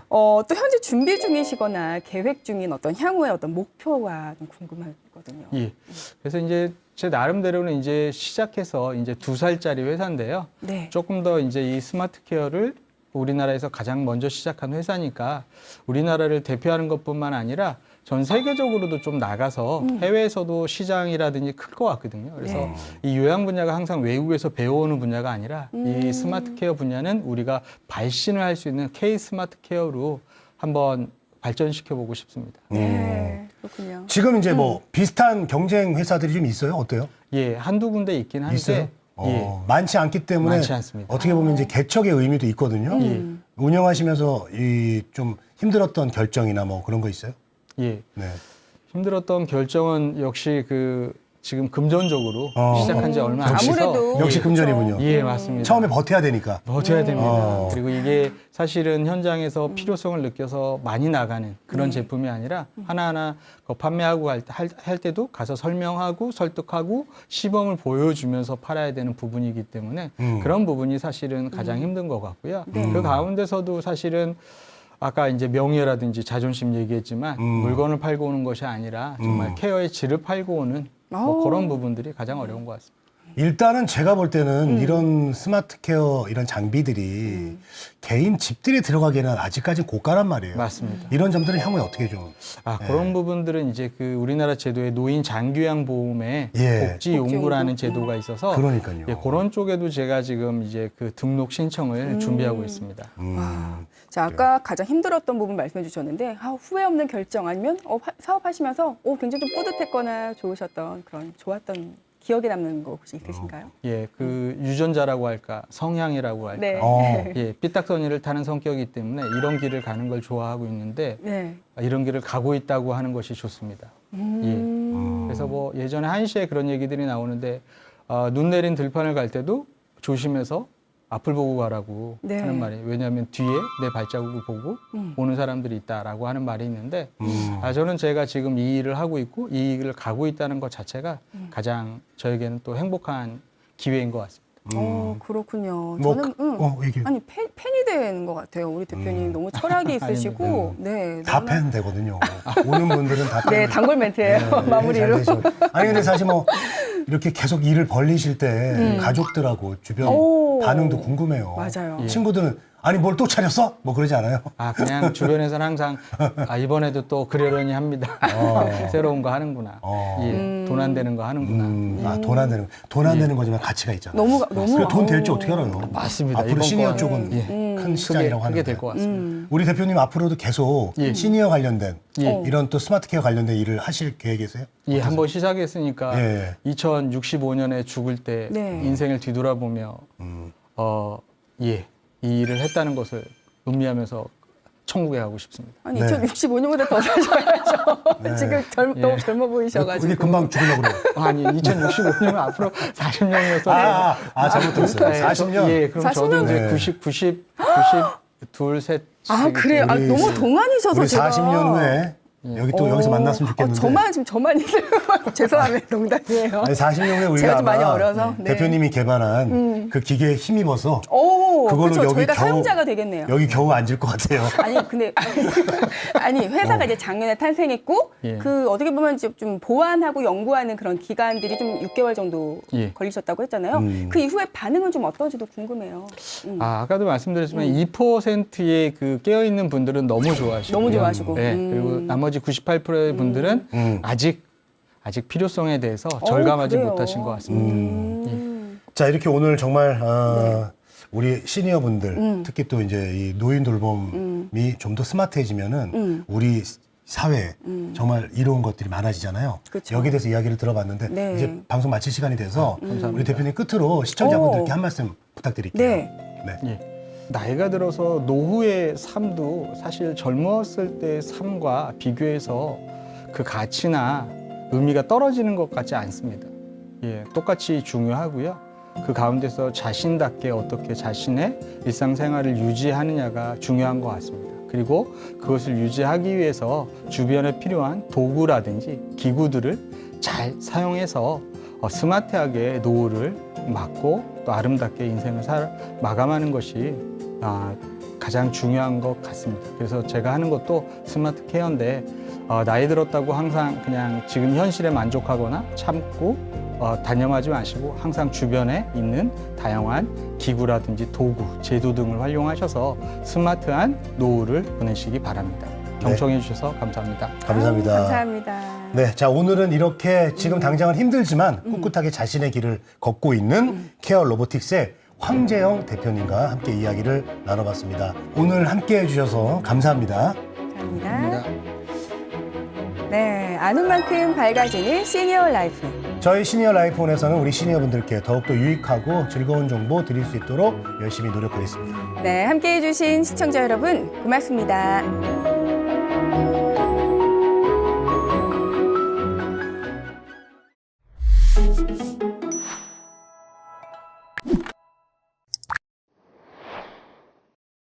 또 현재 준비 중이시거나 계획 중인 어떤 향후의 어떤 목표가 좀 궁금하거든요. 예. 그래서 이제 제 나름대로는 이제 시작해서 이제 2살짜리 회사인데요. 네. 조금 더 이제 이 스마트 케어를 우리나라에서 가장 먼저 시작한 회사니까 우리나라를 대표하는 것뿐만 아니라 전 세계적으로도 좀 나가서 해외에서도 시장이라든지 클 것 같거든요. 그래서 네. 이 요양 분야가 항상 외국에서 배워오는 분야가 아니라 이 스마트 케어 분야는 우리가 발신을 할 수 있는 K 스마트 케어로 한번 발전시켜 보고 싶습니다. 네, 그렇군요. 지금 이제 뭐 비슷한 경쟁 회사들이 좀 있어요? 어때요? 예, 한두 군데 있긴 한데 있어요? 예. 많지 않기 때문에 많지 않습니다. 어떻게 보면 이제 개척의 의미도 있거든요. 운영하시면서 이 좀 힘들었던 결정이나 뭐 그런 거 있어요? 예. 네. 힘들었던 결정은 역시 그 지금 금전적으로 어. 시작한 지 얼마 안 돼서 아무래도 역시 금전이군요. 예, 맞습니다. 처음에 버텨야 되니까. 버텨야 됩니다. 어. 그리고 이게 사실은 현장에서 필요성을 느껴서 많이 나가는 그런 제품이 아니라 하나하나 그 판매하고 할 때도 가서 설명하고 설득하고 시범을 보여주면서 팔아야 되는 부분이기 때문에 그런 부분이 사실은 가장 힘든 것 같고요. 그 가운데서도 사실은 아까 이제 명예라든지 자존심 얘기했지만 물건을 팔고 오는 것이 아니라 정말 케어의 질을 팔고 오는 뭐 그런 부분들이 가장 어려운 것 같습니다. 일단은 제가 볼 때는 이런 스마트 케어 이런 장비들이 개인 집들이 들어가기에는 아직까지 고가란 말이에요. 맞습니다. 이런 점들은 향후에 어떻게 좀 그런 부분들은 이제 그 우리나라 제도에 노인 장기요양 보험에 예. 복지용구라는 제도가 있어서 그러니까요. 예, 그런 쪽에도 제가 지금 이제 그 등록 신청을 준비하고 있습니다. 자, 아까 가장 힘들었던 부분 말씀해 주셨는데 후회 없는 결정 아니면 사업하시면서 굉장히 좀 뿌듯했거나 좋으셨던 그런 좋았던 기억에 남는 거 혹시 있으신가요? 예, 그 유전자라고 할까, 성향이라고 할까, 네. 예, 삐딱선이를 타는 성격이기 때문에 이런 길을 가는 걸 좋아하고 있는데 네. 이런 길을 가고 있다고 하는 것이 좋습니다. 예. 그래서 뭐 예전에 한시에 그런 얘기들이 나오는데 눈 내린 들판을 갈 때도 조심해서 앞을 보고 가라고 네. 하는 말이 왜냐하면 뒤에 내 발자국을 보고 오는 사람들이 있다라고 하는 말이 있는데 저는 제가 지금 이 일을 하고 있고 이 일을 가고 있다는 것 자체가 가장 저에게는 또 행복한 기회인 것 같습니다. 그렇군요. 뭐 저는 얘기해. 아니 팬이 되는 것 같아요. 우리 대표님 너무 철학이 있으시고 네, 다 너무나- 팬 되거든요. 오는 분들은 다 팬. 네, 단골 멘트예요. 마무리로. 잘 되죠. 아니 근데 사실 뭐 이렇게 계속 일을 벌리실 때 가족들하고 주변 오. 반응도 궁금해요. 맞아요. 예. 친구들은 아니 뭘 또 차렸어? 뭐 그러지 않아요? 그냥 주변에서는 항상 이번에도 또 그러려니 합니다. 새로운 거 하는구나. 예, 돈 안 되는 거 하는구나. 돈 안 되는 돈 안 되는 거지만 가치가 있잖아요. 너무 돈 될지 어떻게 알아요? 맞습니다. 앞으로 이번 시니어 건, 쪽은 큰 시장이라고 크게 하는데 될 것 같습니다. 우리 대표님 앞으로도 계속 예. 시니어 관련된 예. 이런 또 스마트 케어 관련된 일을 하실 계획이세요? 예, 한번 시작했으니까 예. 2065년에 죽을 때 네. 인생을 뒤돌아보며 이 일을 했다는 것을 의미하면서 천국에 가고 싶습니다. 아니 네. 2065년보다 더 사셔야죠. 지금 너무 젊어 보이셔가지고. 우리 금방 죽으려고 그래요. 아니 2065년 앞으로 40년이었어요. 잘못했어요. 40년. 예, 그럼 40년? 저도 이제 네. 92, 셋. 그래요? 우리 너무 동안이셔서 우리 제가. 40년 후에 여기서 만났으면 좋겠는데. 저만 있어요. 죄송합니다. 농담이에요. 아니 40년 후에 우리가 제가 좀 많이 아마 어려서. 네. 대표님이 개발한 그 기계에 힘입어서 그걸로 그걸로 여기 저희가 겨우- 사용자가 되겠네요. 여기 겨우 앉을 것 같아요. 아니 근데 회사가 이제 작년에 탄생했고 예. 그 어떻게 보면 이제 좀 보완하고 연구하는 그런 기간들이 좀 6개월 정도 예. 걸리셨다고 했잖아요. 그 이후에 반응은 좀 어떤지도 궁금해요. 아까도 말씀드렸지만 2%의 그 깨어 있는 분들은 너무 좋아하시고 너무 좋아하시고. 네, 그리고 나머지 98%의 분들은 아직 필요성에 대해서 절감하지 그래요? 못하신 것 같습니다. 자 이렇게 오늘 정말 우리 시니어분들 특히 또 이제 이 노인 돌봄이 좀 더 스마트해지면은 우리 사회에 정말 이로운 것들이 많아지잖아요. 그쵸. 여기에 대해서 이야기를 들어봤는데 네. 이제 방송 마칠 시간이 돼서 감사합니다. 우리 대표님 끝으로 시청자분들께 한 말씀 부탁드릴게요. 네. 예. 나이가 들어서 노후의 삶도 사실 젊었을 때의 삶과 비교해서 그 가치나 의미가 떨어지는 것 같지 않습니다. 예, 똑같이 중요하고요. 그 가운데서 자신답게 어떻게 자신의 일상생활을 유지하느냐가 중요한 것 같습니다. 그리고 그것을 유지하기 위해서 주변에 필요한 도구라든지 기구들을 잘 사용해서 스마트하게 노후를 맞고 또 아름답게 인생을 마감하는 것이 가장 중요한 것 같습니다. 그래서 제가 하는 것도 스마트 케어인데 나이 들었다고 항상 그냥 지금 현실에 만족하거나 참고 단념하지 마시고 항상 주변에 있는 다양한 기구라든지 도구, 제도 등을 활용하셔서 스마트한 노후를 보내시기 바랍니다. 경청해 주셔서 감사합니다. 감사합니다. 감사합니다. 네, 자 오늘은 이렇게 지금 당장은 힘들지만 꿋꿋하게 자신의 길을 걷고 있는 케어 로보틱스의 황재영 대표님과 함께 이야기를 나눠봤습니다. 오늘 함께 해주셔서 감사합니다. 감사합니다. 네, 아는 만큼 밝아지는 시니어 라이프. 저희 시니어 라이프온에서는 우리 시니어분들께 더욱더 유익하고 즐거운 정보 드릴 수 있도록 열심히 노력하겠습니다. 네, 함께해 주신 시청자 여러분 고맙습니다.